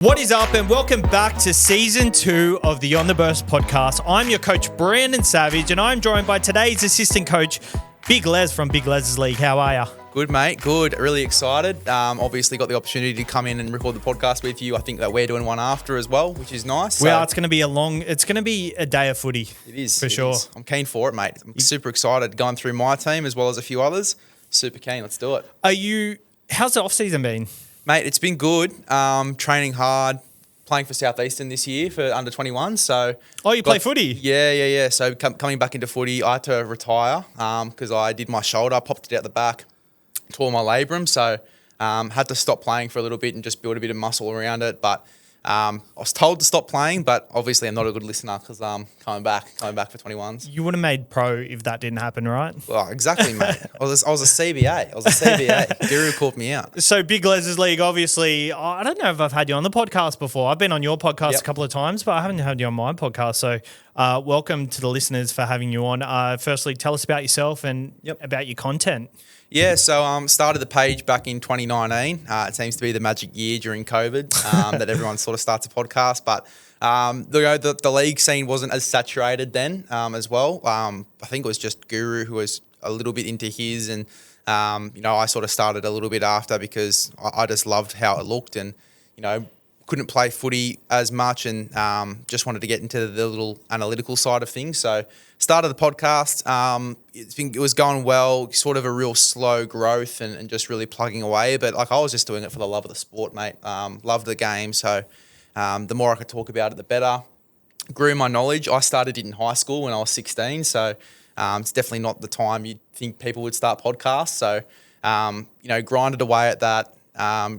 What is up, and welcome back to Season 2 of the On The Burst podcast. I'm your coach, Brandon Savage, and I'm joined by today's assistant coach, Big Les from Big Les's League. How are you? Good, mate. Good. Really excited. Obviously got the opportunity to come in and record the podcast with you. I think that we're doing one after as well, which is nice. Well, it's going to be a day of footy. It is. For sure. I'm keen for it, mate. I'm super excited going through my team as well as a few others. Super keen. Let's do it. How's the off-season been? Mate, it's been good. Training hard, playing for Southeastern this year for under 21. So, you play footy? Yeah. So coming back into footy, I had to retire because I did my shoulder, popped it out the back, tore my labrum. So had to stop playing for a little bit and just build a bit of muscle around it. But I was told to stop playing, but obviously I'm not a good listener because I'm coming back for 21s. You would have made pro if that didn't happen, right? Well, exactly, mate. I was a CBA. Guru called me out. So Big Les's League, obviously, I don't know if I've had you on the podcast before. I've been on your podcast a couple of times, but I haven't had you on my podcast. So welcome to the listeners for having you on. Firstly, tell us about yourself and about your content. Yeah, so started the page back in 2019. It seems to be the magic year during COVID that everyone sort of starts a podcast. But the league scene wasn't as saturated then as well. I think it was just Guru who was a little bit into his, and I sort of started a little bit after because I just loved how it looked, and couldn't play footy as much, and just wanted to get into the little analytical side of things. So started the podcast. It was going well, sort of a real slow growth and just really plugging away. But I was just doing it for the love of the sport, mate. Loved the game. So the more I could talk about it, the better. Grew my knowledge. I started it in high school when I was 16. So it's definitely not the time you'd think people would start podcasts. So, grinded away at that,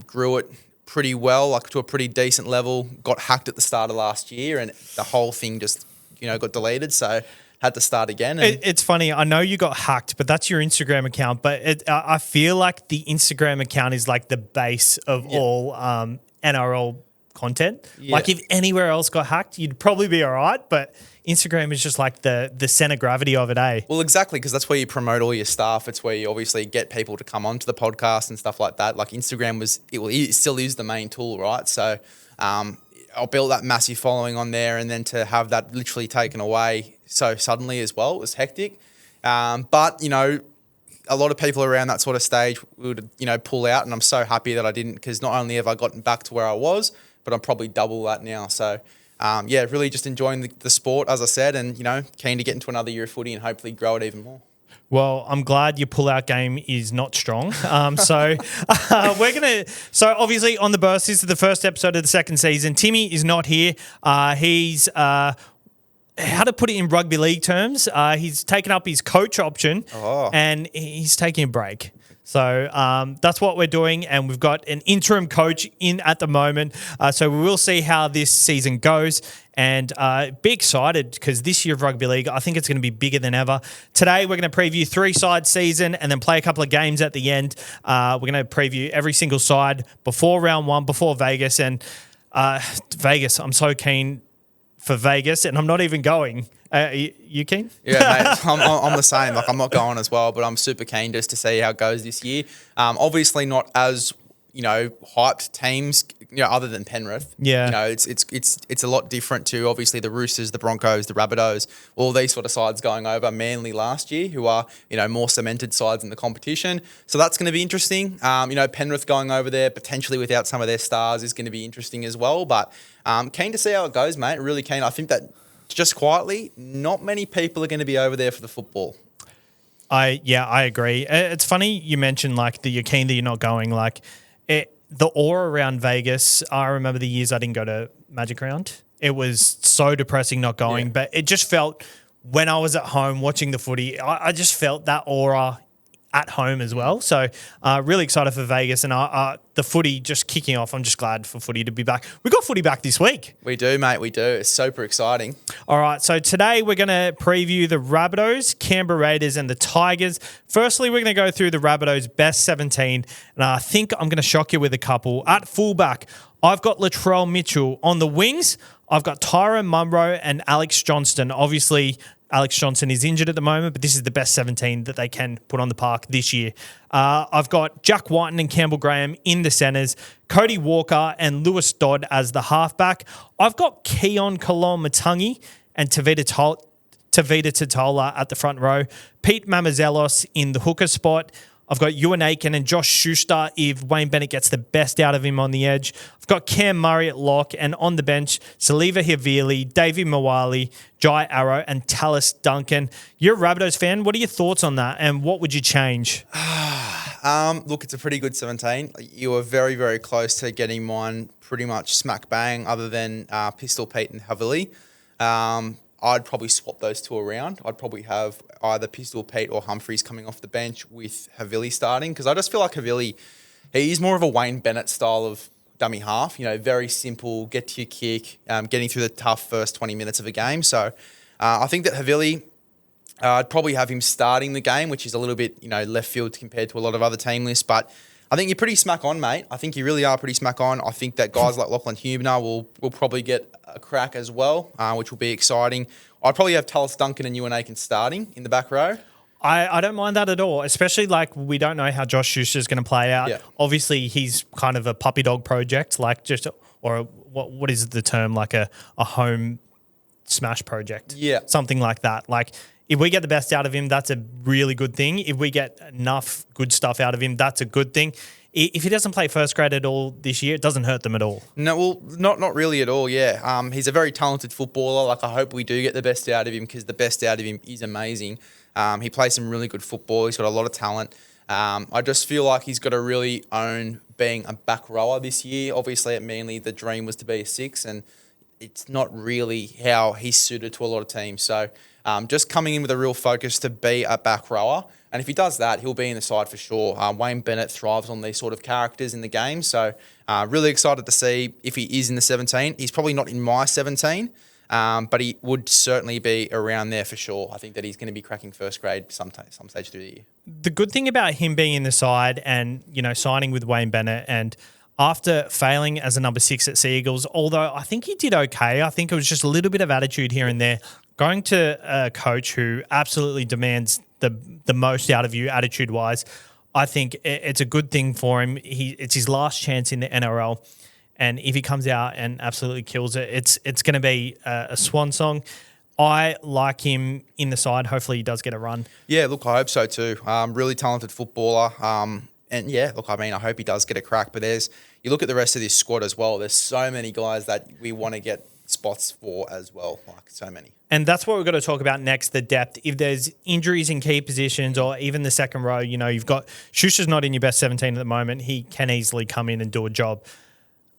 grew it pretty well, to a pretty decent level. Got hacked at the start of last year, and the whole thing just, got deleted. So had to start again. And it's funny. I know you got hacked, but that's your Instagram account. But I feel like the Instagram account is like the base of all NRL content. Yeah. Like if anywhere else got hacked, you'd probably be all right. But Instagram is just like the center of gravity of it, eh? Well, exactly, because that's where you promote all your stuff. It's where you obviously get people to come onto the podcast and stuff like that. Like Instagram it still is the main tool, right? So I built that massive following on there, and then to have that literally taken away so suddenly as well, it was hectic. But a lot of people around that sort of stage would, pull out, and I'm so happy that I didn't, because not only have I gotten back to where I was, but I'm probably double that now. So, really just enjoying the sport, as I said, and, keen to get into another year of footy and hopefully grow it even more. Well, I'm glad your pull-out game is not strong. So obviously on the burst, this is the first episode of the second season. Timmy is not here. He's how to put it in rugby league terms, he's taken up his coach option and he's taking a break. So that's what we're doing, and we've got an interim coach in at the moment. So we will see how this season goes, and be excited because this year of rugby league, I think it's going to be bigger than ever. Today we're going to preview 3-side season and then play a couple of games at the end. We're going to preview every single side before round one, before Vegas, and Vegas. I'm so keen for Vegas, and I'm not even going. You keen? Yeah, mate. I'm the same. I'm not going as well, but I'm super keen just to see how it goes this year. Obviously not as hyped teams, other than Penrith. Yeah. It's a lot different to obviously the Roosters, the Broncos, the Rabbitohs, all these sort of sides going over. Manly last year, who are more cemented sides in the competition. So that's going to be interesting. Penrith going over there potentially without some of their stars is going to be interesting as well. But keen to see how it goes, mate. Really keen. I think that just quietly, not many people are going to be over there for the football. I agree. It's funny you mentioned that you're keen that you're not going. The aura around Vegas, I remember the years I didn't go to Magic Round. It was so depressing not going, but it just felt when I was at home watching the footy, I just felt that aura at home as well. So really excited for Vegas, and the footy just kicking off. I'm just glad for footy to be back. We got footy back this week. We do, mate. We do. It's super exciting. All right. So today we're going to preview the Rabbitohs, Canberra Raiders, and the Tigers. Firstly, we're going to go through the Rabbitohs' best 17, and I think I'm going to shock you with a couple. At fullback, I've got Latrell Mitchell. On the wings, I've got Tyrone Munro and Alex Johnston. Obviously, Alex Johnson is injured at the moment, but this is the best 17 that they can put on the park this year. I've got Jack Whiten and Campbell Graham in the centres, Cody Walker and Lewis Dodd as the halfback. I've got Keon Kalon-Matangi and Tavita Totola at the front row, Pete Mamazelos in the hooker spot. I've got Ewan Aiken and Josh Schuster if Wayne Bennett gets the best out of him on the edge. I've got Cam Murray at lock, and on the bench, Saliva Havili, Davey Mawali, Jai Arrow, and Tallis Duncan. You're a Rabbitohs fan. What are your thoughts on that, and what would you change? Look, it's a pretty good 17. You were very, very close to getting mine pretty much smack bang, other than Pistol Pete and Havili. I'd probably swap those two around. I'd probably have either Pistol Pete or Humphreys coming off the bench with Havili starting, because I just feel like Havili, he's more of a Wayne Bennett style of dummy half. Very simple, get to your kick, getting through the tough first 20 minutes of a game. So I think that Havili, I'd probably have him starting the game, which is a little bit left field compared to a lot of other team lists. But I think you're pretty smack on, mate. I think you really are pretty smack on. I think that guys like Lachlan Huebner will probably get a crack as well, which will be exciting. I'd probably have Tallis Duncan and Ewan Aiken starting in the back row. I don't mind that at all, especially we don't know how Josh Schuster is going to play out. Yeah. Obviously, he's kind of a puppy dog project, what is the term, like a home smash project? Yeah. Something like that. If we get the best out of him, that's a really good thing. If we get enough good stuff out of him, that's a good thing. If he doesn't play first grade at all this year, it doesn't hurt them at all. No, well, not really at all, yeah. He's a very talented footballer. I hope we do get the best out of him, because the best out of him is amazing. He plays some really good football. He's got a lot of talent. I just feel like he's got to really own being a back rower this year. Obviously, at Manly, the dream was to be a 6, and it's not really how he's suited to a lot of teams. So just coming in with a real focus to be a back rower. And if he does that, he'll be in the side for sure. Wayne Bennett thrives on these sort of characters in the game. So really excited to see if he is in the 17. He's probably not in my 17, but he would certainly be around there for sure. I think that he's going to be cracking first grade some stage through the year. The good thing about him being in the side and, signing with Wayne Bennett, and after failing as a number 6 at Sea Eagles, although I think he did okay, I think it was just a little bit of attitude here and there. Going to a coach who absolutely demands the most out of you attitude-wise, I think it's a good thing for him. It's his last chance in the NRL, and if he comes out and absolutely kills it, it's going to be a swan song. I like him in the side. Hopefully he does get a run. Yeah, look, I hope so too. Really talented footballer. And yeah, look, I hope he does get a crack. But you look at the rest of this squad as well. There's so many guys that we want to get spots for as well, so many. And that's what we're going to talk about next, the depth. If there's injuries in key positions or even the second row, you've got Schuster's not in your best 17 at the moment. He can easily come in and do a job.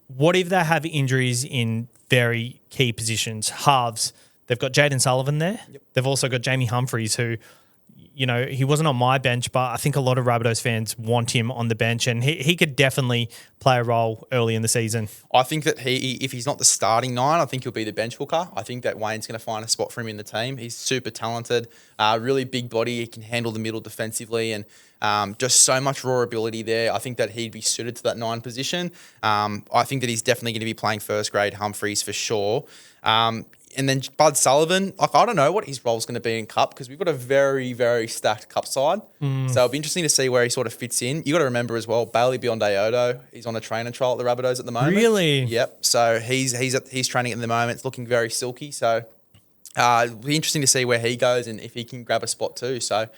What if they have injuries in very key positions? Halves. They've got Jaden Sullivan there. Yep. They've also got Jamie Humphreys, who, he wasn't on my bench, but I think a lot of Rabbitohs fans want him on the bench, and he could definitely play a role early in the season. I think that if he's not the starting 9, I think he'll be the bench hooker. I think that Wayne's going to find a spot for him in the team. He's super talented, really big body. He can handle the middle defensively, and just so much raw ability there. I think that he'd be suited to that 9 position. I think that he's definitely going to be playing first grade Humphreys for sure. And then Bud Sullivan, I don't know what his role's going to be in Cup, because we've got a very, very stacked Cup side. So it'll be interesting to see where he sort of fits in. You got to remember as well, Bailey Biondi-Odo, he's on a trainer trial at the Rabbitohs at the moment. Really? Yep. So he's training at the moment. It's looking very silky. So it'll be interesting to see where he goes and if he can grab a spot too. So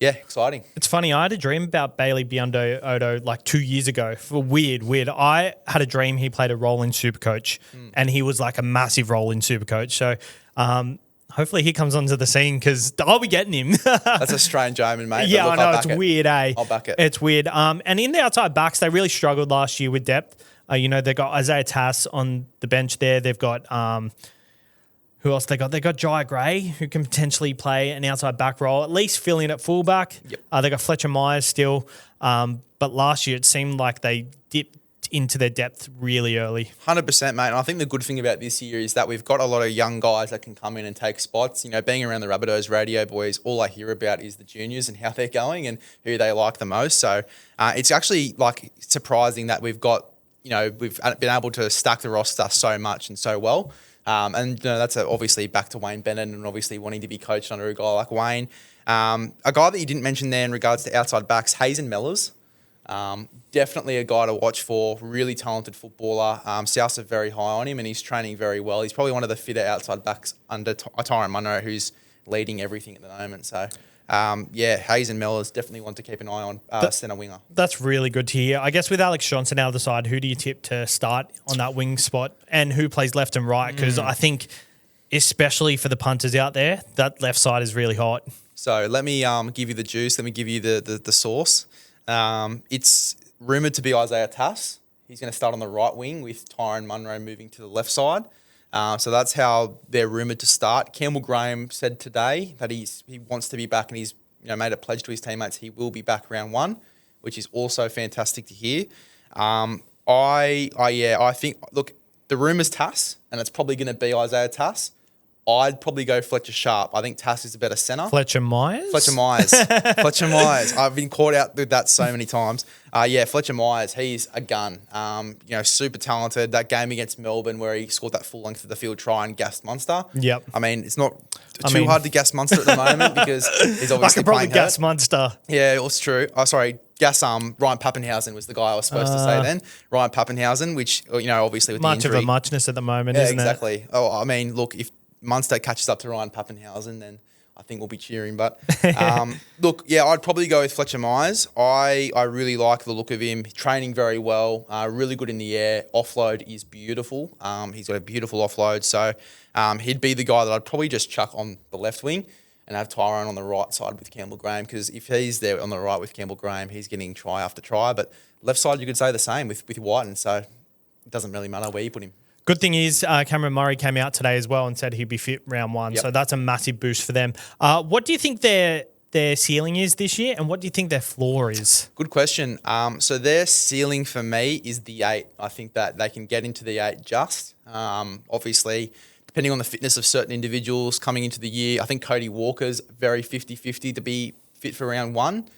yeah, exciting. It's funny. I had a dream about Bailey Biondi-Odo 2 years ago. Weird. I had a dream he played a role in SuperCoach, and he was like a massive role in SuperCoach. So hopefully he comes onto the scene, because I'll be getting him. That's a strange omen, mate. Yeah, I know. It's weird, eh? I'll back it. It's weird. And in the outside backs, they really struggled last year with depth. They've got Isaiah Tass on the bench there. They've got... who else they got? They got Jai Gray, who can potentially play an outside back role, at least fill in at fullback. Yep. They got Fletcher Myers still. But last year it seemed like they dipped into their depth really early. 100%, mate. And I think the good thing about this year is that we've got a lot of young guys that can come in and take spots. Being around the Rabbitohs radio boys, all I hear about is the juniors and how they're going and who they like the most. So it's actually surprising that we've got, we've been able to stack the roster so much and so well. And that's obviously back to Wayne Bennett and obviously wanting to be coached under a guy like Wayne. A guy that you didn't mention there in regards to outside backs, Hazen Mellors. Definitely a guy to watch for. Really talented footballer. Souths are very high on him and he's training very well. He's probably one of the fitter outside backs under Tyrone Munro, who's leading everything at the moment. So, Hazen Mellors definitely one to keep an eye on, centre winger. That's really good to hear. I guess with Alex Johnson out of the side, who do you tip to start on that wing spot and who plays left and right? Because I think, especially for the punters out there, that left side is really hot. So let me give you the juice. Let me give you the sauce. It's rumoured to be Isaiah Tass. He's going to start on the right wing with Tyrone Munro moving to the left side. So that's how they're rumoured to start. Campbell Graham said today that he wants to be back and he's made a pledge to his teammates he will be back round 1, which is also fantastic to hear. I think, look, the rumour's Tass and it's probably going to be Isaiah Tass. I'd probably go Fletcher Sharp. I think Tass is a better centre. Fletcher Myers? Fletcher Myers. I've been caught out with that so many times. Fletcher Myers, he's a gun. Super talented. That game against Melbourne where he scored that full length of the field try and gassed Munster. Yep. I mean, it's not too hard to gas Munster at the moment because he's obviously I could probably playing gas hurt. Munster. Yeah, it was true. Gas Ryan Pappenhausen was the guy I was supposed to say then. Ryan Pappenhausen, which, obviously with Much the injury. of a muchness at the moment, Yeah, isn't exactly. it? Oh, I mean, look, if Munster catches up to Ryan Pappenhausen, then I think we'll be cheering. But I'd probably go with Fletcher Myers. I really like the look of him. Training very well, really good in the air. Offload is beautiful. He's got a beautiful offload. So he'd be the guy that I'd probably just chuck on the left wing and have Tyrone on the right side with Campbell Graham, because if he's there on the right with Campbell Graham, he's getting try after try. But left side, you could say the same with Whiten. So it doesn't really matter where you put him. Good thing is Cameron Murray came out today as well and said he'd be fit round 1. Yep. So that's a massive boost for them. What do you think their ceiling is this year and what do you think their floor is? Good question. So their ceiling for me is the 8. I think that they can get into the 8 just. Obviously, depending on the fitness of certain individuals coming into the year, I think Cody Walker's very 50-50 to be fit for round 1.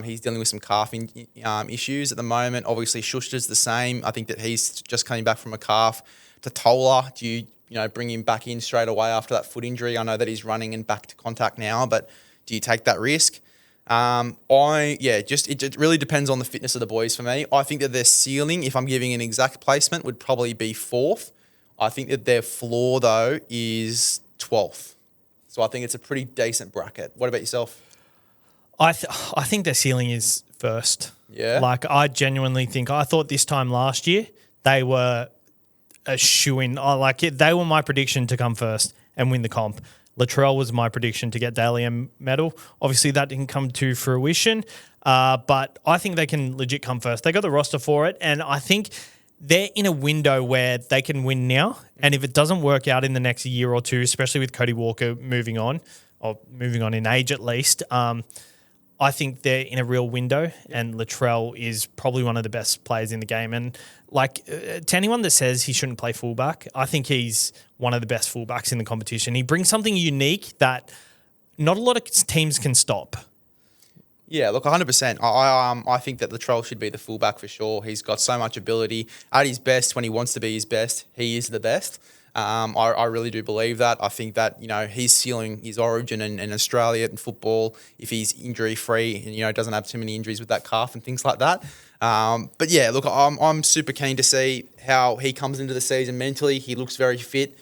He's dealing with some calf issues at the moment. Obviously, Schuster's the same. I think that he's just coming back from a calf. Totola, do you bring him back in straight away after that foot injury? I know that he's running and back to contact now, but do you take that risk? It really depends on the fitness of the boys for me. I think that their ceiling, if I'm giving an exact placement, would probably be 4th. I think that their floor, though, is 12th. So I think it's a pretty decent bracket. What about yourself? I think their ceiling is 1st. Yeah. Like, I genuinely think, I thought this time last year they were a shoo-in. They were my prediction to come 1st and win the comp. Latrell was my prediction to get Dally M medal. Obviously, that didn't come to fruition, but I think they can legit come 1st. They got the roster for it, and I think they're in a window where they can win now, and if it doesn't work out in the next year or two, especially with Cody Walker moving on in age at least, I think they're in a real window, and Latrell is probably one of the best players in the game. And to anyone that says he shouldn't play fullback, I think he's one of the best fullbacks in the competition. He brings something unique that not a lot of teams can stop. Yeah, look, 100%. I think that Latrell should be the fullback for sure. He's got so much ability. At his best, when he wants to be his best, he is the best. I really do believe that. I think that, his ceiling, his origin in Australia and football, if he's injury-free and, doesn't have too many injuries with that calf and things like that. But yeah, look, I'm super keen to see how he comes into the season mentally. He looks very fit,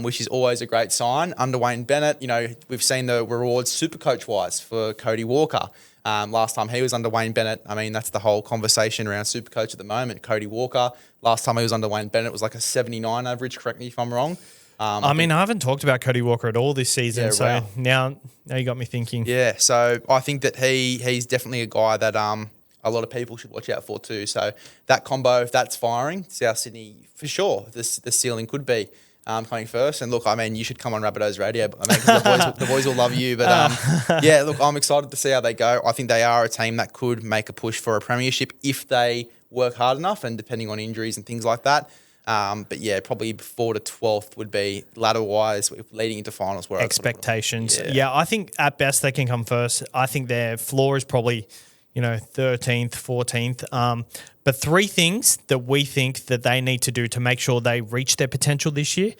which is always a great sign. Under Wayne Bennett, we've seen the rewards SuperCoach-wise for Cody Walker. Last time he was under Wayne Bennett, I mean, that's the whole conversation around SuperCoach at the moment. Cody Walker, last time he was under Wayne Bennett was like a 79 average, correct me if I'm wrong. I haven't talked about Cody Walker at all this season, now you got me thinking. Yeah, so I think that he's definitely a guy that a lot of people should watch out for too. So that combo, if that's firing, South Sydney, for sure, the ceiling could be coming 1st. And look, I mean, you should come on Rabbitohs radio, but the boys will love you. But yeah, look, I'm excited to see how they go. I think they are a team that could make a push for a premiership if they work hard enough and depending on injuries and things like that. But yeah, probably 4 to 12th would be ladder-wise leading into finals. Where expectations. Yeah, I think at best they can come 1st. I think their floor is probably 13th, 14th. But 3 things that we think that they need to do to make sure they reach their potential this year.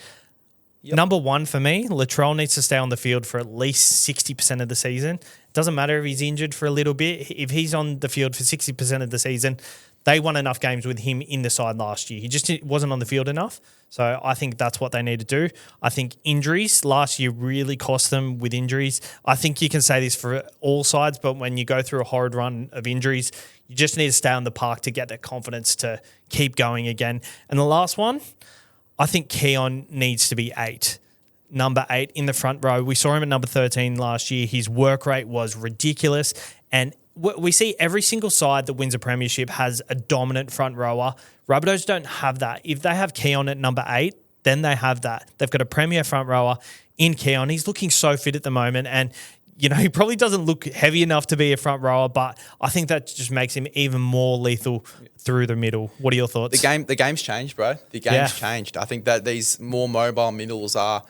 Number one for me, Latrell needs to stay on the field for at least 60% of the season. Doesn't matter if he's injured for a little bit. If he's on the field for 60% of the season, they won enough games with him in the side last year. He just wasn't on the field enough. So I think that's what they need to do. I think injuries last year really cost them with injuries. I think you can say this for all sides, but when you go through a horrid run of injuries, you just need to stay on the park to get that confidence to keep going again. And the last one, I think Keon needs to be 8. Number 8 in the front row. We saw him at number 13 last year. His work rate was ridiculous. And we see every single side that wins a premiership has a dominant front rower. Rabbitohs don't have that. If they have Keon at number 8, then they have that. They've got a premier front rower in Keon. He's looking so fit at the moment. And, he probably doesn't look heavy enough to be a front rower, but I think that just makes him even more lethal through the middle. What are your thoughts? The game's changed, bro. The game's changed. I think that these more mobile middles are,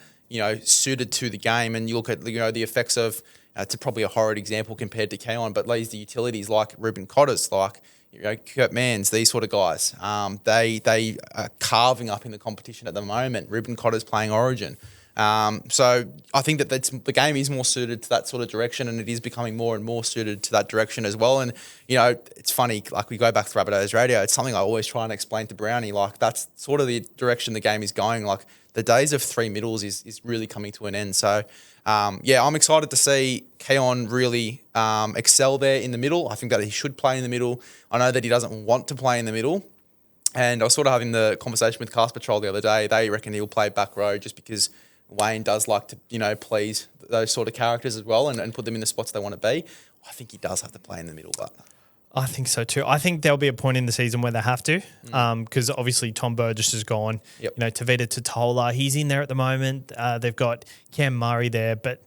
suited to the game. And you look at, the effects of, it's probably a horrid example compared to Keon, but the utilities like Ruben Cotters, like, Kurt Manns, these sort of guys, they are carving up in the competition at the moment. Ruben Cotters playing Origin. So I think that the game is more suited to that sort of direction, and it is becoming more and more suited to that direction as well. And, it's funny, like we go back to Rabbitohs radio, it's something I always try and explain to Brownie, like that's sort of the direction the game is going. Like the days of 3 middles is really coming to an end. So, I'm excited to see Keon really excel there in the middle. I think that he should play in the middle. I know that he doesn't want to play in the middle. And I was sort of having the conversation with Cast Patrol the other day. They reckon he'll play back row just because Wayne does like to, please those sort of characters as well and put them in the spots they want to be. I think he does have to play in the middle, but I think so too. I think there'll be a point in the season where they have to, because obviously Tom Burgess is gone. Yep. Tavita Totola, he's in there at the moment. They've got Cam Murray there, but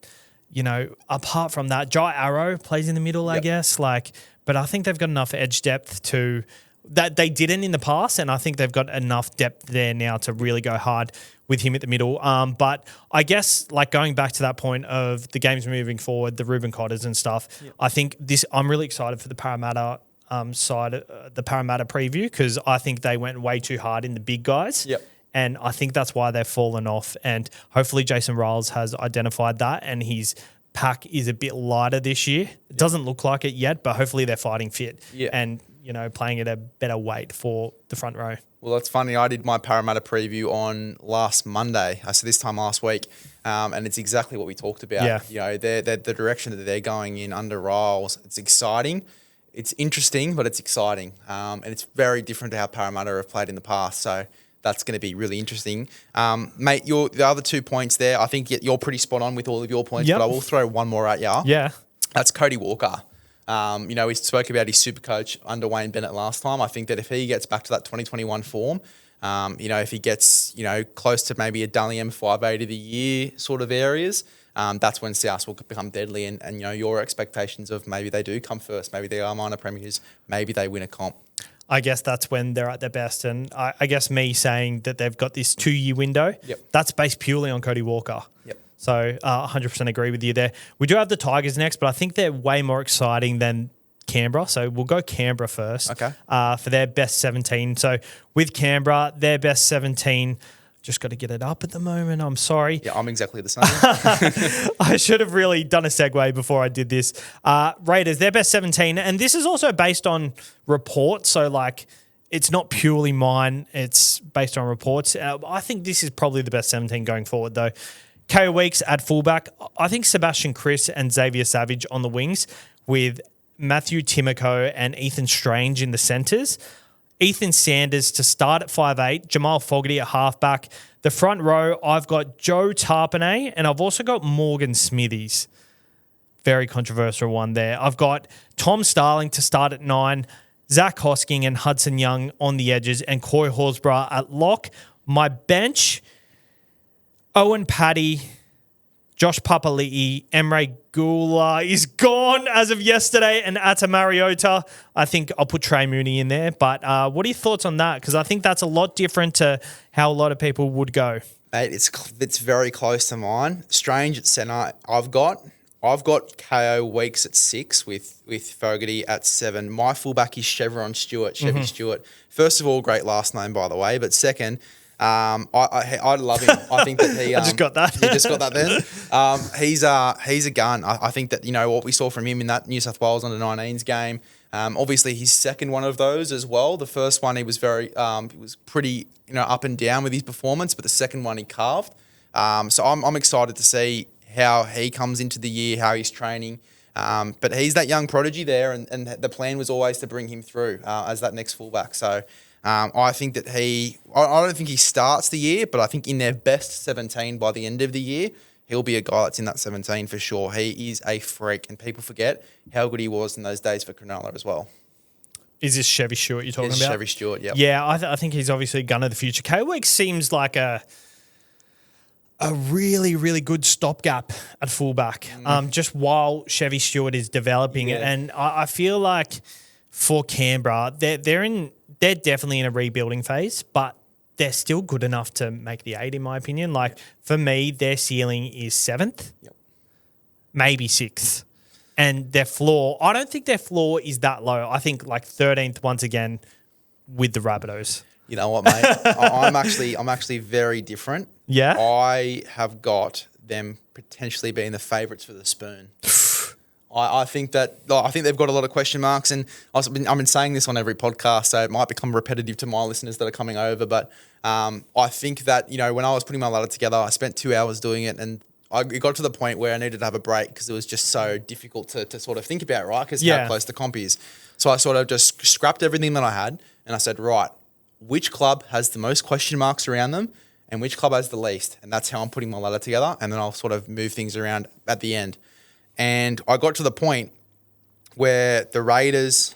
apart from that, Jai Arrow plays in the middle, I guess. But I think they've got enough edge depth that they didn't in the past, and I think they've got enough depth there now to really go hard with him at the middle. But I guess going back to that point of the games moving forward, the Ruben Cotters and stuff, I think I'm really excited for the Parramatta side, the Parramatta preview, because I think they went way too hard in the big guys. Yep. And I think that's why they've fallen off. And hopefully Jason Riles has identified that, and his pack is a bit lighter this year. It doesn't look like it yet, but hopefully they're fighting fit and, playing at a better weight for the front row. Well, it's funny. I did my Parramatta preview on last Monday, so this time last week, and it's exactly what we talked about. Yeah. They're the direction that they're going in under Riles. It's exciting. It's interesting, but it's exciting. And it's very different to how Parramatta have played in the past. So that's going to be really interesting. Mate, the other 2 points there, I think you're pretty spot on with all of your points, but I will throw one more at you. Yeah. That's Cody Walker. We spoke about his SuperCoach under Wayne Bennett last time. I think that if he gets back to that 2021 form, if he gets, close to maybe a Dally M 580 of the year sort of areas, that's when South will become deadly. And your expectations of maybe they do come first, maybe they are minor premiers, maybe they win a comp. I guess that's when they're at their best. And I guess me saying that they've got this 2-year window, that's based purely on Cody Walker. Yep. So 100% agree with you there. We do have the Tigers next, but I think they're way more exciting than Canberra. So we'll go Canberra first. Okay. For their best 17. So with Canberra, their best 17, just got to get it up at the moment. I'm sorry. Yeah, I'm exactly the same. I should have really done a segue before I did this. Raiders, their best 17. And this is also based on reports. So it's not purely mine. It's based on reports. I think this is probably the best 17 going forward though. KO Weeks at fullback. I think Sebastian Chris and Xavier Savage on the wings with Matthew Timoko and Ethan Strange in the centres. Ethan Sanders to start at 5'8", Jamal Fogarty at halfback. The front row, I've got Joe Tarpanay and I've also got Morgan Smithies. Very controversial one there. I've got Tom Starling to start at 9, Zach Hosking and Hudson Young on the edges, and Coy Horsburgh at lock. My bench, Owen Paddy, Josh Papali'i, Emre Gula is gone as of yesterday, and Atta Mariota. I think I'll put Trey Mooney in there. But what are your thoughts on that? Because I think that's a lot different to how a lot of people would go. Mate, it's very close to mine. Strange at centre. I've got KO Weeks at 6 with Fogarty at 7. My fullback is Chevy Stewart. First of all, great last name, by the way. But second, I love him. I think that he. I just got that. You just got that then. He's a gun. I think that what we saw from him in that New South Wales under-19s game. Obviously, his second one of those as well. The first one he was he was pretty up and down with his performance, but the second one he carved. So I'm excited to see how he comes into the year, how he's training. But he's that young prodigy there, and the plan was always to bring him through as that next fullback. So I think that I don't think he starts the year, but I think in their best 17 by the end of the year, he'll be a guy that's in that 17 for sure. He is a freak, and people forget how good he was in those days for Cronulla as well. Is this Chevy Stewart you're talking about? Chevy Stewart, yeah. Yeah, I think he's obviously a gunner of the future. K-Week seems like a really, really good stopgap at fullback, just while Chevy Stewart is developing. Yeah. And I feel like for Canberra, they're definitely in a rebuilding phase, but they're still good enough to make the 8, in my opinion. Like, for me, their ceiling is 7th, maybe 6th. And their floor, I don't think their floor is that low. I think like 13th once again with the Rabbitohs. You know what, mate? I'm actually very different. Yeah? I have got them potentially being the favourites for the spoon. I think they've got a lot of question marks, and I've been saying this on every podcast, so it might become repetitive to my listeners that are coming over. But I think that when I was putting my ladder together, I spent 2 hours doing it, and it got to the point where I needed to have a break because it was just so difficult to sort of think about, right? Because how close the comp is. So I sort of just scrapped everything that I had, and I said, right, which club has the most question marks around them, and which club has the least? And that's how I'm putting my ladder together, and then I'll sort of move things around at the end. And I got to the point where the Raiders,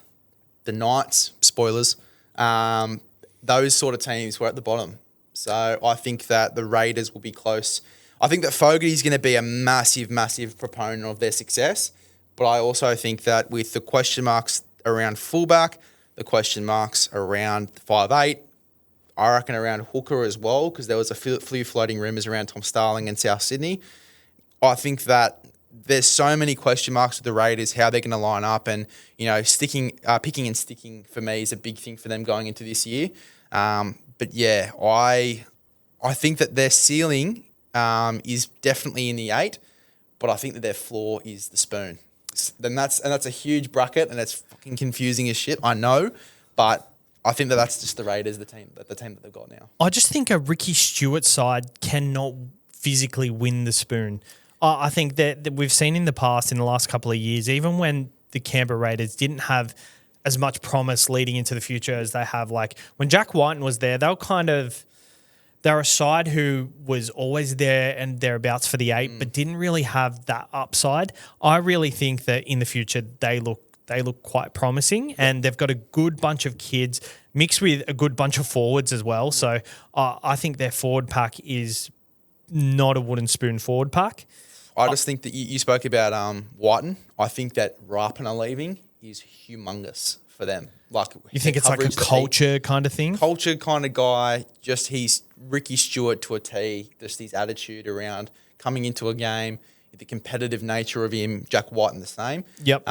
the Knights, spoilers, those sort of teams were at the bottom. So I think that the Raiders will be close. I think that Fogarty's going to be a massive, massive proponent of their success. But I also think that with the question marks around fullback, the question marks around 5'8", I reckon around hooker as well, because there was a few floating rumours around Tom Starling and South Sydney. I think that there's so many question marks with the Raiders, how they're going to line up, and picking and sticking for me is a big thing for them going into this year. But yeah, I think that their ceiling is definitely in the 8, but I think that their floor is the spoon. Then that's a huge bracket, and it's fucking confusing as shit. I know, but I think that's just the Raiders, the team that they've got now. I just think a Ricky Stewart side cannot physically win the spoon. I think that we've seen in the past, in the last couple of years, even when the Canberra Raiders didn't have as much promise leading into the future as they have, like when Jack Whiten was there, they're a side who was always there and thereabouts for the 8, but didn't really have that upside. I really think that in the future they look quite promising, and they've got a good bunch of kids mixed with a good bunch of forwards as well. So I think their forward pack is not a wooden spoon forward pack. I just think that you spoke about Whiten. I think that Rapana leaving is humongous for them. Like, you think it's like a culture kind of thing? Culture kind of guy. Just he's Ricky Stewart to a T. Just his attitude around coming into a game, the competitive nature of him. Jack Whiten the same. Yep.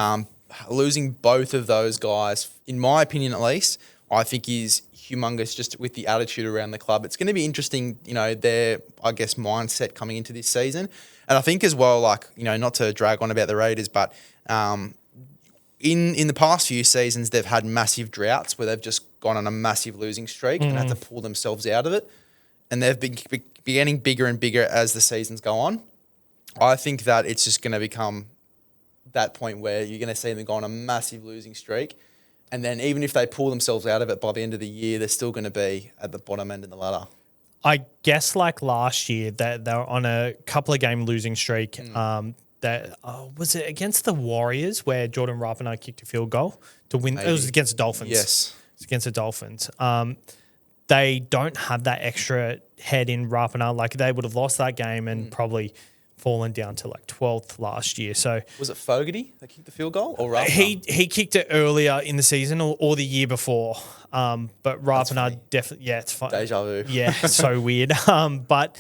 Losing both of those guys, in my opinion at least, I think is humongous just with the attitude around the club. It's going to be interesting, their, I guess, mindset coming into this season. And I think as well, not to drag on about the Raiders, but in the past few seasons, they've had massive droughts where they've just gone on a massive losing streak and had to pull themselves out of it. And they've been getting bigger and bigger as the seasons go on. I think that it's just going to become that point where you're going to see them go on a massive losing streak. And then even if they pull themselves out of it by the end of the year, they're still going to be at the bottom end of the ladder. I guess like last year, they were on a couple of game losing streak. Was it against the Warriors where Jordan Rapana kicked a field goal to win? Maybe. It was against the Dolphins. Yes. It's against the Dolphins. They don't have that extra head in Rapana. Like, they would have lost that game and probably fallen down to like 12th last year. So was it Fogarty that kicked the field goal or Rapana? He kicked it earlier in the season or the year before. But Rapana definitely, it's fun. Deja vu. Yeah, so weird. But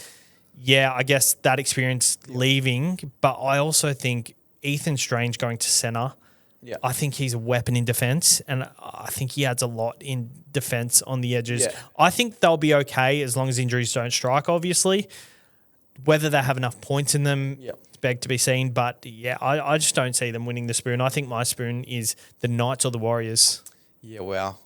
yeah, I guess that experience leaving. But I also think Ethan Strange going to centre Yeah. I think he's a weapon in defence, and I think he adds a lot in defence on the edges. Yeah. I think they'll be okay as long as injuries don't strike, obviously. Whether they have enough points in them, it's begged to be seen. But, yeah, I just don't see them winning the spoon. I think my spoon is the Knights or the Warriors. Yeah, wow.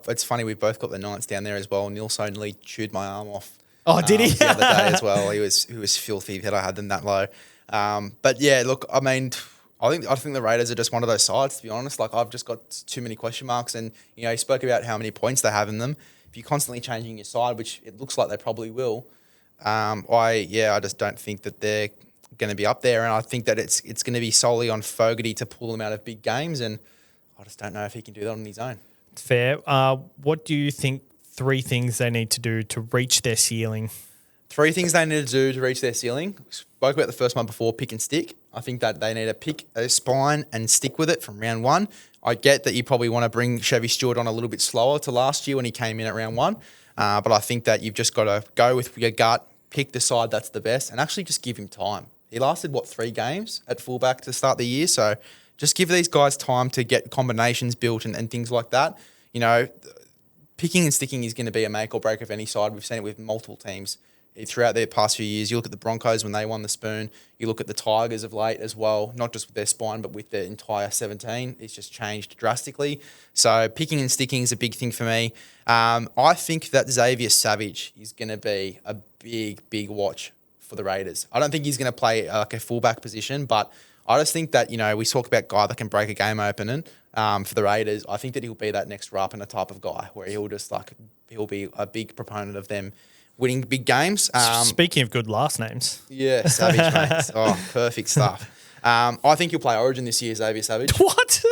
It's funny, we've both got the Knights down there as well. Nils only chewed my arm off. Oh, did he? The other day as well. He was filthy that I had them that low. But yeah, look, I mean, I think the Raiders are just one of those sides, to be honest. Like, I've just got too many question marks, and you spoke about how many points they have in them. If you're constantly changing your side, which it looks like they probably will, I just don't think that they're going to be up there, and I think that it's going to be solely on Fogarty to pull them out of big games, and I just don't know if he can do that on his own. Fair. What do you think 3 things they need to do to reach their ceiling? 3 things they need to do to reach their ceiling. We spoke about the first one before, pick and stick. I think that they need to pick a spine and stick with it from round 1. I get that you probably want to bring Chevy Stewart on a little bit slower to last year when he came in at round 1. But I think that you've just got to go with your gut, pick the side that's the best, and actually just give him time. He lasted, 3 games at fullback to start the year, so just give these guys time to get combinations built and things like that. Picking and sticking is going to be a make or break of any side. We've seen it with multiple teams throughout the past few years. You look at the Broncos when they won the spoon. You look at the Tigers of late as well, not just with their spine, but with their entire 17. It's just changed drastically. So picking and sticking is a big thing for me. I think that Xavier Savage is going to be a big, big watch for the Raiders. I don't think he's going to play like a fullback position, but I just think that, we talk about guy that can break a game open for the Raiders. I think that he'll be that next Rapana type of guy where he'll be a big proponent of them winning big games. Speaking of good last names. Yeah, Savage, mate. Oh, perfect stuff. I think he'll play Origin this year, Xavier Savage. What?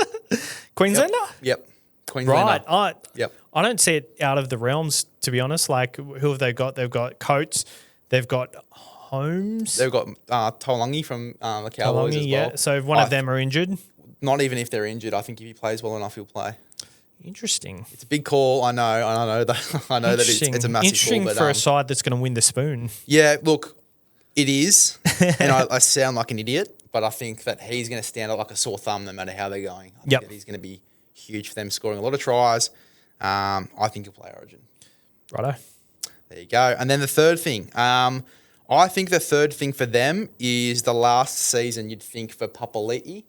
Queenslander? Yep. Queenslander. Right. Yep. I don't see it out of the realms, to be honest. Like, who have they got? They've got Coates. They've got Holmes. They've got Taulagi from the Cowboys as well. Yeah. So if one of them are injured. Not even if they're injured. I think if he plays well enough, he'll play. Interesting. It's a big call. I know that. I know that it's a massive Interesting call. For a side that's going to win the spoon. Yeah, look, it is, and I sound like an idiot, but I think that he's going to stand out like a sore thumb no matter how they're going. I think that he's going to be huge for them, scoring a lot of tries. I think he'll play Origin. Righto. There you go. And then the third thing. I think the third thing for them is the last season you'd think for Papali'i.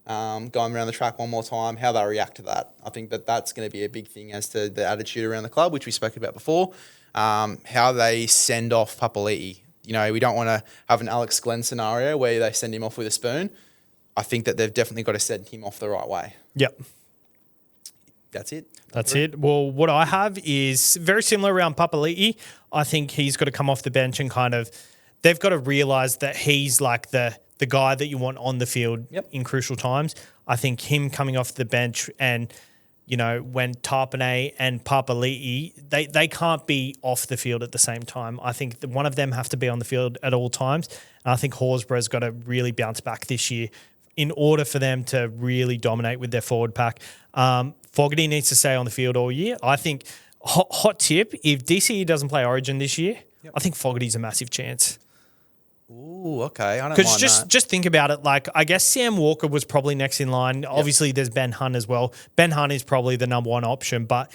Going around the track one more time, how they react to that. I think that that's going to be a big thing as to the attitude around the club, which we spoke about before. How they send off Papali'i. We don't want to have an Alex Glenn scenario where they send him off with a spoon. I think that they've definitely got to send him off the right way. Yep. That's it. That's it. Well, what I have is very similar around Papali'i. I think he's got to come off the bench and they've got to realise that he's like the guy that you want on the field in crucial times. I think him coming off the bench and, when Tarpanay and Papali'i, they can't be off the field at the same time. I think one of them have to be on the field at all times. And I think Horsburgh's got to really bounce back this year in order for them to really dominate with their forward pack. Fogarty needs to stay on the field all year. I think, hot tip, if DCE doesn't play Origin this year, I think Fogarty's a massive chance. Ooh, okay. I don't mind Because that. just think about it. Like, I guess Sam Walker was probably next in line. Obviously, there's Ben Hunt as well. Ben Hunt is probably the number one option. But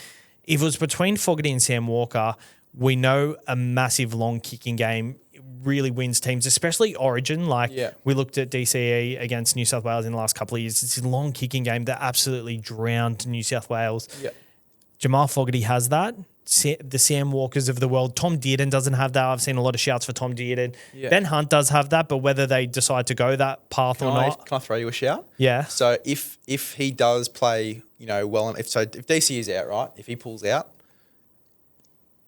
if it was between Fogarty and Sam Walker, we know a massive long kicking game really wins teams, especially Origin. We looked at DCE against New South Wales in the last couple of years. It's a long kicking game that absolutely drowned New South Wales. Jamal Fogarty has that. The Sam Walkers of the world. Tom Dearden doesn't have that. I've seen a lot of shouts for Tom Dearden. Ben Hunt does have that, but whether they decide to go that path or not. Can I throw you a shout? Yeah. So if he does play, well, if DC is out, right? If he pulls out,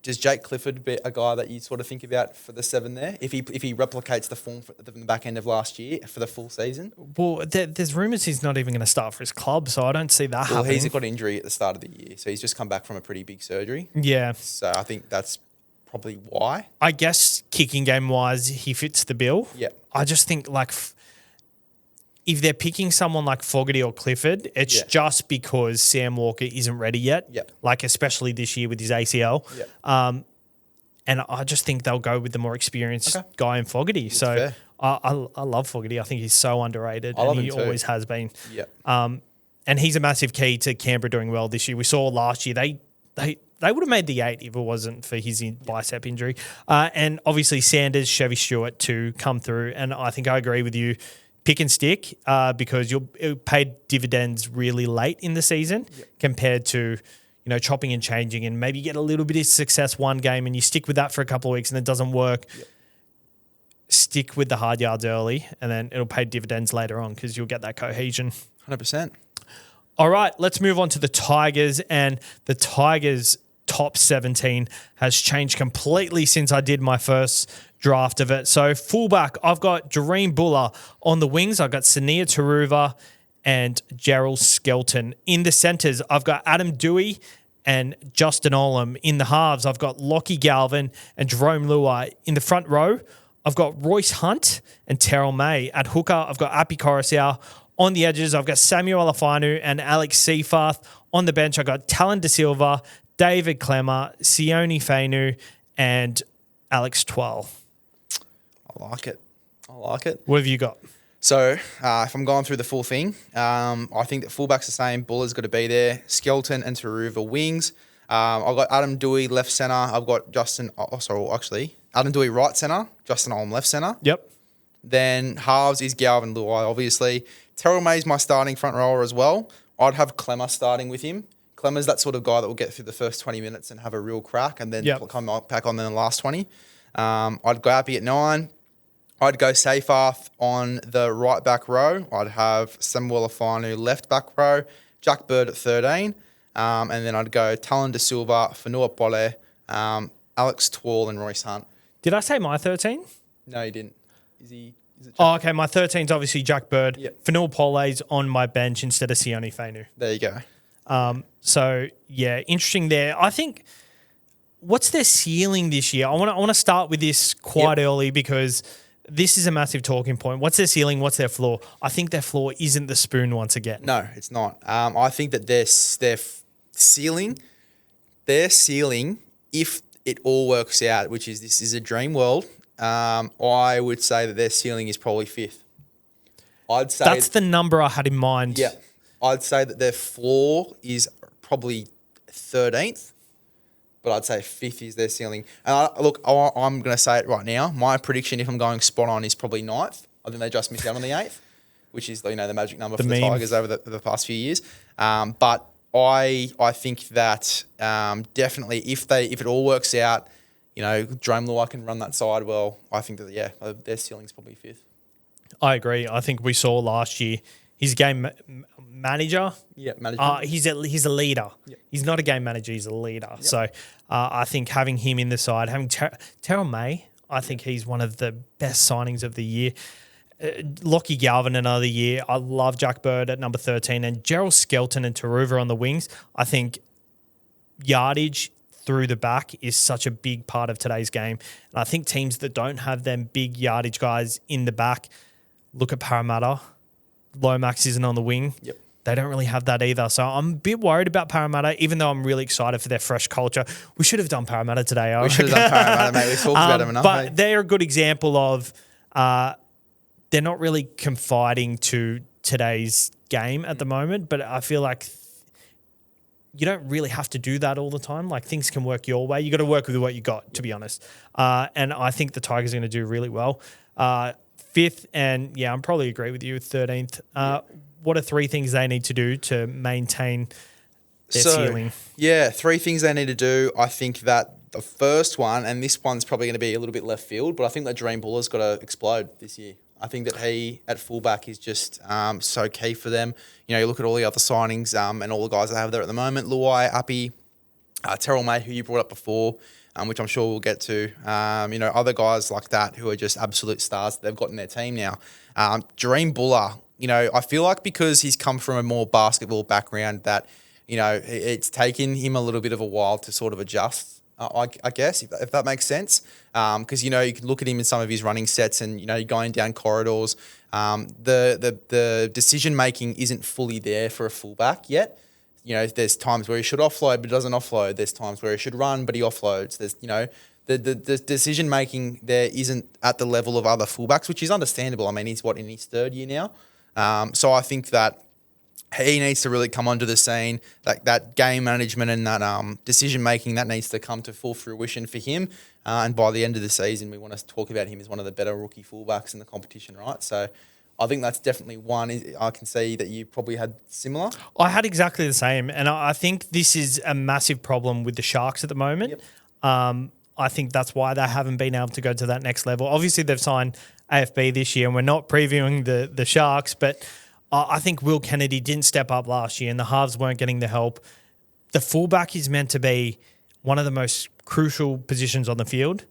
does Jake Clifford be a guy that you sort of think about for the 7 there? If he replicates the form from the back end of last year for the full season? Well, there's rumours he's not even going to start for his club, so I don't see that happening. Well, he's got injury at the start of the year, so he's just come back from a pretty big surgery. Yeah. So I think that's probably why. I guess kicking game-wise, he fits the bill. Yeah. I just think, if they're picking someone like Fogarty or Clifford, it's just because Sam Walker isn't ready yet. Yep. Especially this year with his ACL. Yep. And I just think they'll go with the more experienced guy in Fogarty. So I love Fogarty. I think he's so underrated, and he always has been. Yep. And he's a massive key to Canberra doing well this year. We saw last year they would have made the 8 if it wasn't for his bicep injury. And obviously Sanders, Chevy Stewart to come through. And I think I agree with you. Pick and stick because you'll pay dividends really late in the season compared to, chopping and changing, and maybe get a little bit of success one game and you stick with that for a couple of weeks and it doesn't work. Stick with the hard yards early and then it'll pay dividends later on because you'll get that cohesion. 100%. All right, let's move on to the Tigers, and the Tigers top 17 has changed completely since I did my first draft of it. So fullback, I've got Jareem Buller. On the wings, I've got Sania Taruva and Gerald Skelton. In the centres, I've got Adam Dewey and Justin Olam. In the halves, I've got Lockie Galvin and Jerome Luai. In the front row, I've got Royce Hunt and Terrell May. At hooker, I've got Api Coruscant. On the edges, I've got Samuel Alafanu and Alex Seafarth. On the bench, I've got Talon De Silva, David Clemmer, Sione Fainu, and Alex Twell. I like it. What have you got? So if I'm going through the full thing, I think that fullback's the same. Buller's got to be there. Skelton and Taruva wings. I've got Adam Dewey left centre. I've got Adam Dewey right centre. Justin Olam left centre. Yep. Then halves is Galvin Luai, obviously. Terrell May's my starting front rower as well. I'd have Clemmer starting with him. Clemmer's that sort of guy that will get through the first 20 minutes and have a real crack and then come back on in the last 20. I'd go Appy at 9. I'd go Seafarth on the right back row. I'd have Samuel Afanu left back row, Jack Bird at 13. And then I'd go Talon De Silva, Fanua Pole, Alex Twall and Royce Hunt. Did I say my 13? No, you didn't. Is it Jack? Oh, okay. My 13's obviously Jack Bird. Yep. Fanua Pole's on my bench instead of Sione Fainu. There you go. So, yeah, interesting there. I think what's their ceiling this year? I want to start with this quite early because this is a massive talking point. What's their ceiling? What's their floor? I think their floor isn't the spoon once again. No, it's not. I think that their ceiling, if it all works out, which is this is a dream world, I would say that their ceiling is probably 5th. I'd say that's the number I had in mind. Yeah. I'd say that their floor is probably 13th, but I'd say 5th is their ceiling. And I'm going to say it right now. My prediction, if I'm going spot on, is probably 9th. I think they just missed out on the 8th, which is the magic number for the Tigers over the past few years. But I think that definitely if it all works out, Jerome Luai can run that side well. I think that their ceiling's probably 5th. I agree. I think we saw last year his game manager. Yeah, manager. He's a leader. Yep. He's not a game manager. He's a leader. Yep. So I think having him in the side, having Terrell May, I think he's one of the best signings of the year. Lockie Galvin another year. I love Jack Bird at number 13 and Gerald Skelton and Taruva on the wings. I think yardage through the back is such a big part of today's game. And I think teams that don't have them big yardage guys in the back, look at Parramatta. Lomax isn't on the wing. Yep. They don't really have that either. So I'm a bit worried about Parramatta, even though I'm really excited for their fresh culture. We should have done Parramatta today. We should have done Parramatta, mate. We talked about them enough. But mate. they're a good example of they're not really confiding to today's game at the moment, but I feel like you don't really have to do that all the time. Like things can work your way. You got to work with what you got, to be honest. And I think the Tigers are going to do really well. 5th, and I'm probably agree with you with 13th. What are 3 things they need to do to maintain their ceiling? Yeah, 3 things they need to do. I think that the first one, and this one's probably going to be a little bit left field, but I think that Dream Buller's got to explode this year. I think that he at fullback is just so key for them. You look at all the other signings and all the guys they have there at the moment. Luai, Appy, Terrell May, who you brought up before, which I'm sure we'll get to. Other guys like that who are just absolute stars that they've got in their team now. Dream Buller, I feel like because he's come from a more basketball background that, it's taken him a little bit of a while to sort of adjust. I guess, if that makes sense. Because, you can look at him in some of his running sets and, going down corridors. The decision-making isn't fully there for a fullback yet. There's times where he should offload, but he doesn't offload. There's times where he should run, but he offloads. There's, the decision-making there isn't at the level of other fullbacks, which is understandable. I mean, he's in his 3rd year now. So I think that he needs to really come onto the scene. Like that game management and that decision making, that needs to come to full fruition for him. And by the end of the season, we want to talk about him as one of the better rookie fullbacks in the competition, right? So I think that's definitely one. I can see that you probably had similar. I had exactly the same, and I think this is a massive problem with the Sharks at the moment. Yep. I think that's why they haven't been able to go to that next level. Obviously, they've signed AFB this year, and we're not previewing the Sharks, but I think Will Kennedy didn't step up last year, and the halves weren't getting the help. The fullback is meant to be one of the most crucial positions on the field,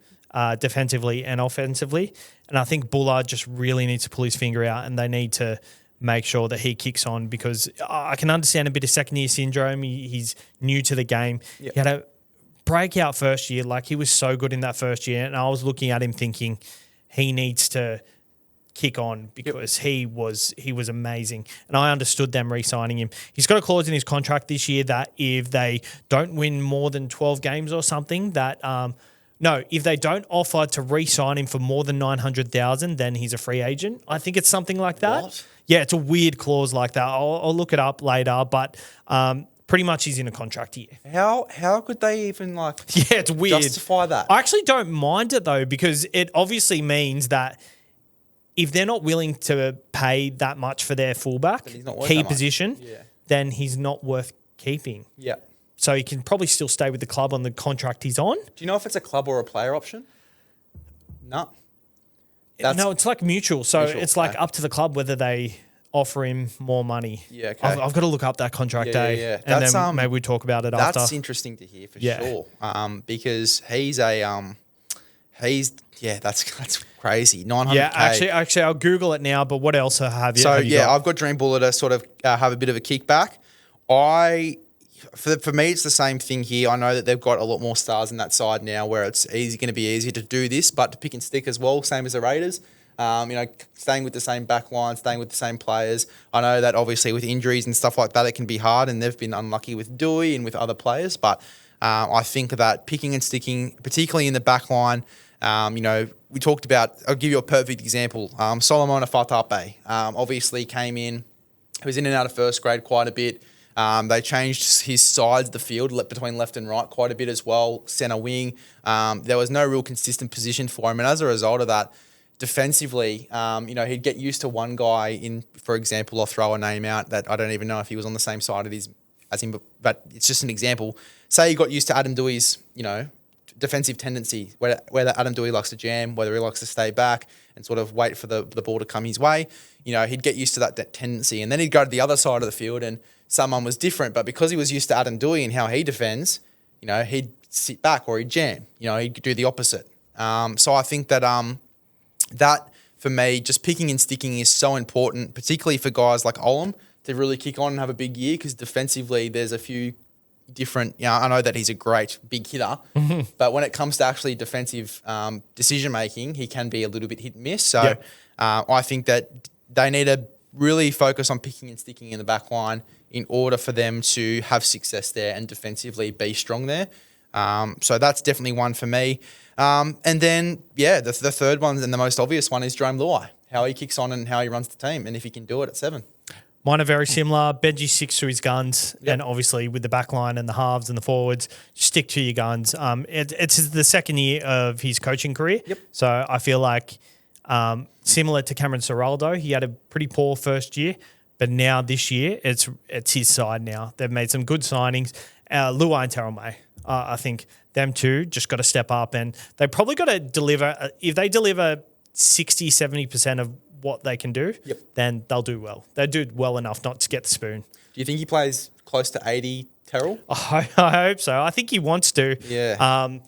defensively and offensively, and I think Bullard just really needs to pull his finger out, and they need to make sure that he kicks on, because I can understand a bit of second-year syndrome. He's new to the game. Yep. He had a breakout first year. Like, he was so good in that first year, and I was looking at him thinking he needs to kick on, because he was amazing, and I understood them re-signing him. He's got a clause in his contract this year that if they don't win more than 12 games or something, that if they don't offer to re-sign him for more than 900,000, then he's a free agent. I think it's something like that. What? Yeah, it's a weird clause like that. I'll look it up later, but pretty much he's in a contract year. How could they even Yeah, it's weird. justify that? I actually don't mind it though, because it obviously means that if they're not willing to pay that much for their fullback, he's not worth key that much. position, Yeah. then he's not worth keeping. Yeah. So he can probably still stay with the club on the contract he's on. Do you know if it's a club or a player option? No. No, it's like mutual. So Mutual, it's like okay. up to the club whether they offer him more money. Yeah, okay. I've got to look up that contract, Yeah. and That's, then maybe we talk about it after. That's interesting to hear for Yeah. sure. Because he's that's crazy. 900K. Yeah, actually, I'll Google it now. But what else have you? So have you got? I've got Dream Buller to sort of have a bit of a kickback. For me, it's the same thing here. I know that they've got a lot more stars in that side now, where it's going to be easier to do this, but to pick and stick as well, same as the Raiders. Staying with the same back line, staying with the same players. I know that obviously with injuries and stuff like that, it can be hard, and they've been unlucky with Dewey and with other players. But I think that picking and sticking, particularly in the back line, we talked about, I'll give you a perfect example. Solomon Afatape obviously came in. He was in and out of first grade quite a bit. They changed his sides of the field between left and right quite a bit as well, centre wing. There was no real consistent position for him. And as a result of that, defensively, he'd get used to one guy in, for example, I'll throw a name out that I don't even know if he was on the same side as him, but it's just an example. Say he got used to Adam Dewey's, defensive tendency, whether Adam Dewey likes to jam, whether he likes to stay back and sort of wait for the ball to come his way. He'd get used to that tendency, and then he'd go to the other side of the field and someone was different. But because he was used to Adam Dewey and how he defends, he'd sit back or he'd jam. He'd do the opposite. So I think that that for me, just picking and sticking is so important, particularly for guys like Olam to really kick on and have a big year, because defensively there's a few different, I know that he's a great big hitter, but when it comes to actually defensive decision making, he can be a little bit hit and miss. So I think that they need to really focus on picking and sticking in the back line in order for them to have success there and defensively be strong there. So that's definitely one for me. And then, the third one and the most obvious one is Jerome Luai, how he kicks on and how he runs the team, and if he can do it at 7. Mine are very similar. Benji sticks to his guns, and obviously with the back line and the halves and the forwards, stick to your guns. It's the second year of his coaching career, so I feel like similar to Cameron Ciraldo, he had a pretty poor first year, but now this year it's his side now. They've made some good signings. Luai and Terrell May, I think them two just got to step up, and they probably got to deliver. If they deliver 60, 70% of what they can do, then they'll do well. They do well enough not to get the spoon. Do you think he plays close to 80, Terrell? I hope so. I think he wants to. Yeah.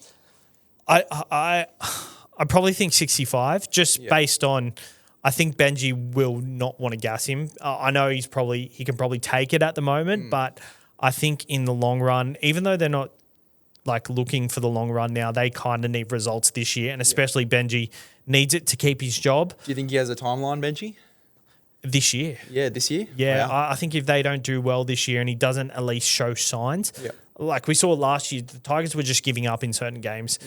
I probably think 65, just based on, I think Benji will not want to gas him. I know he can probably take it at the moment, but I think in the long run, even though they're not looking for the long run now, they kind of need results this year, and especially Benji needs it to keep his job. Do you think he has a timeline, Benji? This year. Yeah, this year? Yeah, Wow. I think if they don't do well this year and he doesn't at least show signs, like we saw last year, the Tigers were just giving up in certain games.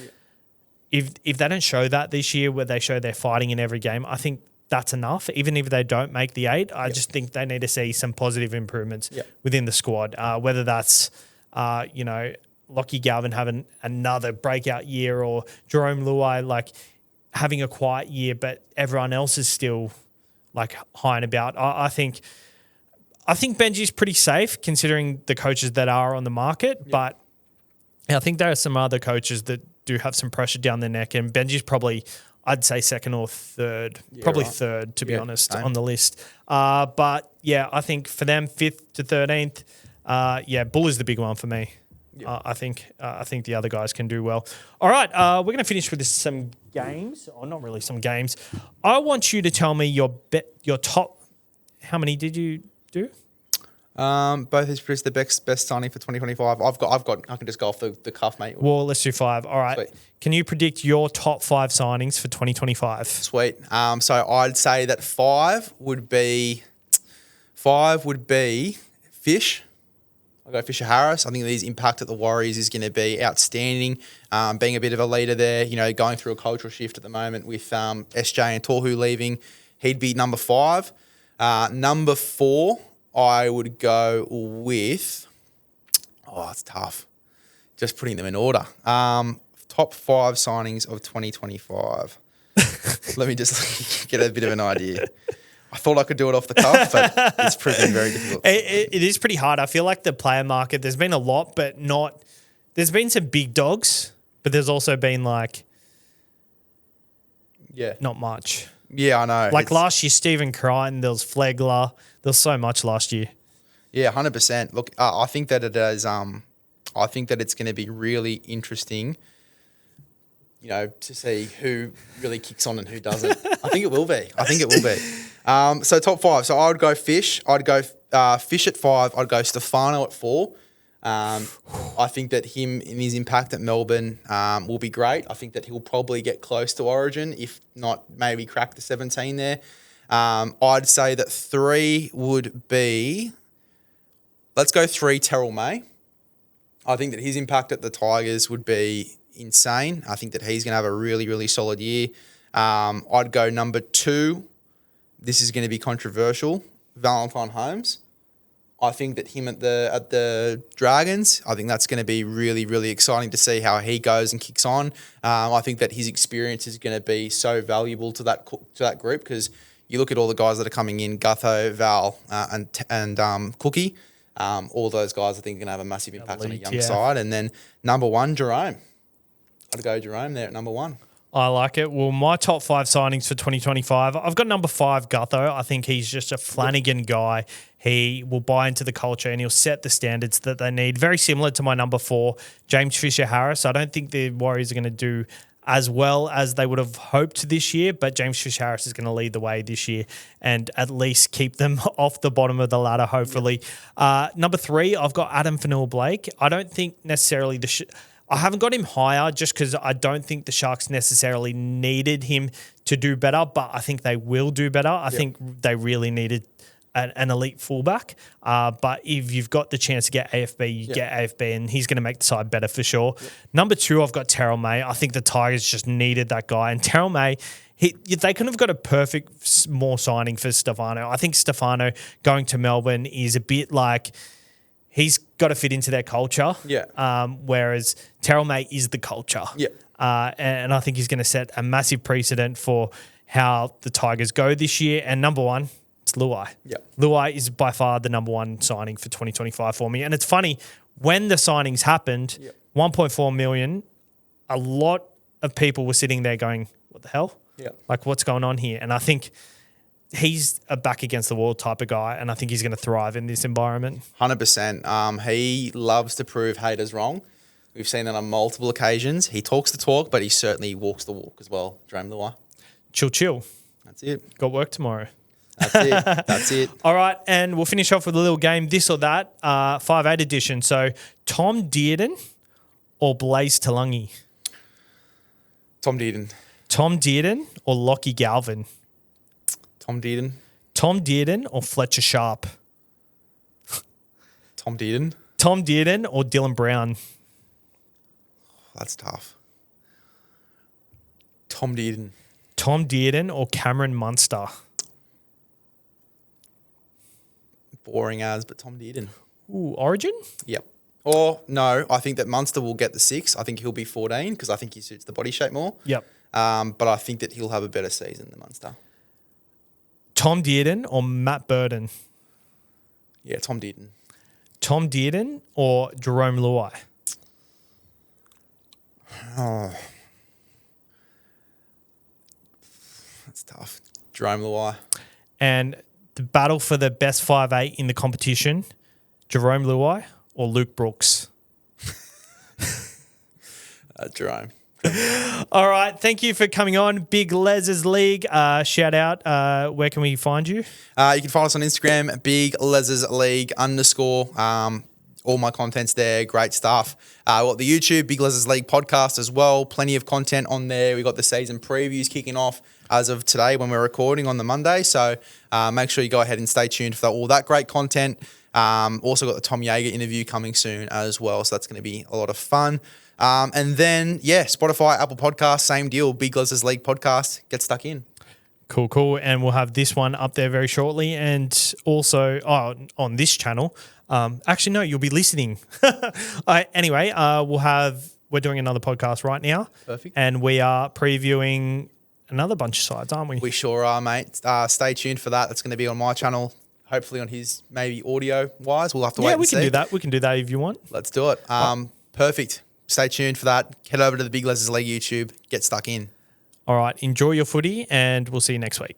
If they don't show that this year, where they show they're fighting in every game, I think that's enough. Even if they don't make the 8, I just think they need to see some positive improvements within the squad, whether that's, Lockie Galvin having another breakout year or Jerome Luai, like, having a quiet year, but everyone else is still, like, high and about. I think Benji's pretty safe considering the coaches that are on the market, but I think there are some other coaches that do have some pressure down their neck, and Benji's probably, I'd say, second or third, probably third, to be honest, on the list. But, I think for them, 5th to 13th, Bull is the big one for me. I think the other guys can do well. All right, we're going to finish with some games, or not really some games. I want you to tell me your top. How many did you do? Both has produced the best signing for 2025. I've got. I can just go off the cuff, mate. Well, let's do 5. All right. Sweet. Can you predict your top 5 signings for 2025? Sweet. So I'd say that 5 would be Fish. I'll go Fisher Harris. I think his impact at the Warriors is going to be outstanding. Being a bit of a leader there, going through a cultural shift at the moment with SJ and Tohu leaving, he'd be number 5. Number 4, I would go with. Oh, it's tough. Just putting them in order. Top 5 signings of 2025. Let me just get a bit of an idea. I thought I could do it off the cuff, but it's proving very difficult. It is pretty hard. I feel like the player market, there's been a lot, but not. There's been some big dogs, but there's also been not much. Yeah, I know. Like last year, Stephen Crichton, there was Flegler. There was so much last year. Yeah, 100%. Look, I think that it is. I think that it's going to be really interesting. To see who really kicks on and who doesn't. I think it will be. So top 5. So I would go Fish. I'd go Fish at 5. I'd go Stefano at 4. I think that him in his impact at Melbourne will be great. I think that he'll probably get close to Origin, if not maybe crack the 17 there. I'd say that 3 would be, let's go 3, Terrell May. I think that his impact at the Tigers would be insane. I think that he's going to have a really, really solid year. I'd go number 2. This is going to be controversial. Valentine Holmes. I think that him at the Dragons, I think that's going to be really, really exciting to see how he goes and kicks on. I think that his experience is going to be so valuable to that group, because you look at all the guys that are coming in, Gutho, Val, and Cookie. All those guys, I think, are going to have a massive impact on a young side. And then number 1, Jerome. I'd go Jerome there at number 1. I like it. Well, my top 5 signings for 2025, I've got number 5, Gutho. I think he's just a Flanagan guy. He will buy into the culture and he'll set the standards that they need. Very similar to my number 4, James Fisher-Harris. I don't think the Warriors are going to do as well as they would have hoped this year, but James Fisher-Harris is going to lead the way this year and at least keep them off the bottom of the ladder, hopefully. Number 3, I've got Adam Fanua-Blake. I don't think necessarily I haven't got him higher just because I don't think the Sharks necessarily needed him to do better, but I think they will do better. I think they really needed an elite fullback. But if you've got the chance to get AFB, you get AFB, and he's going to make the side better for sure. Number 2, I've got Terrell May. I think the Tigers just needed that guy. And Terrell May, they couldn't have got a perfect more signing for Stefano. I think Stefano going to Melbourne is a bit like he's got to fit into their culture. Whereas Terrell May is the culture. And I think he's going to set a massive precedent for how the Tigers go this year. And number 1, it's Luai. Luai is by far the number 1 signing for 2025 for me. And it's funny, when the signings happened, 1.4 million, a lot of people were sitting there going, what the hell? Like, what's going on here? And I think he's a back against the wall type of guy, and I think he's going to thrive in this environment. 100%. He loves to prove haters wrong. We've seen that on multiple occasions. He talks the talk, but he certainly walks the walk as well. Jerome Luai. Chill. That's it. Got work tomorrow. That's it. All right, and we'll finish off with a little game, this or that, 5-8 edition. So, Tom Dearden or Blaze Talangi? Tom Dearden. Tom Dearden or Lockie Galvin? Tom Dearden. Tom Dearden or Fletcher Sharp? Tom Dearden. Tom Dearden or Dylan Brown? That's tough. Tom Dearden. Tom Dearden or Cameron Munster? Boring as, but Tom Dearden. Ooh, Origin? Yep. Or no, I think that Munster will get the 6. I think he'll be 14 because I think he suits the body shape more. Yep. But I think that he'll have a better season than Munster. Tom Dearden or Matt Burden? Yeah, Tom Dearden. Tom Dearden or Jerome Luai? Oh, that's tough. Jerome Luai. And the battle for the best 5'8" in the competition, Jerome Luai or Luke Brooks? Jerome. All right. Thank you for coming on. Big Les's League. Shout out. Where can we find you? You can find us on Instagram, Big Les's League _ all my content's there. Great stuff. We've got the YouTube, Big Les's League podcast as well. Plenty of content on there. We've got the season previews kicking off as of today when we're recording on the Monday. So make sure you go ahead and stay tuned for all that great content. Also got the Tom Yeager interview coming soon as well. So that's going to be a lot of fun. And then, Spotify, Apple Podcasts, same deal. Big Les's League podcast. Get stuck in. Cool. And we'll have this one up there very shortly. And also on this channel. Actually, no, you'll be listening. Anyway, we're doing another podcast right now. Perfect. And we are previewing another bunch of sides, aren't we? We sure are, mate. Stay tuned for that. That's going to be on my channel. Hopefully on his, maybe audio-wise. We'll have to wait and see. Yeah, we can do that. We can do that if you want. Let's do it. Perfect. Stay tuned for that. Head over to the Big Les's League YouTube. Get stuck in. All right. Enjoy your footy, and we'll see you next week.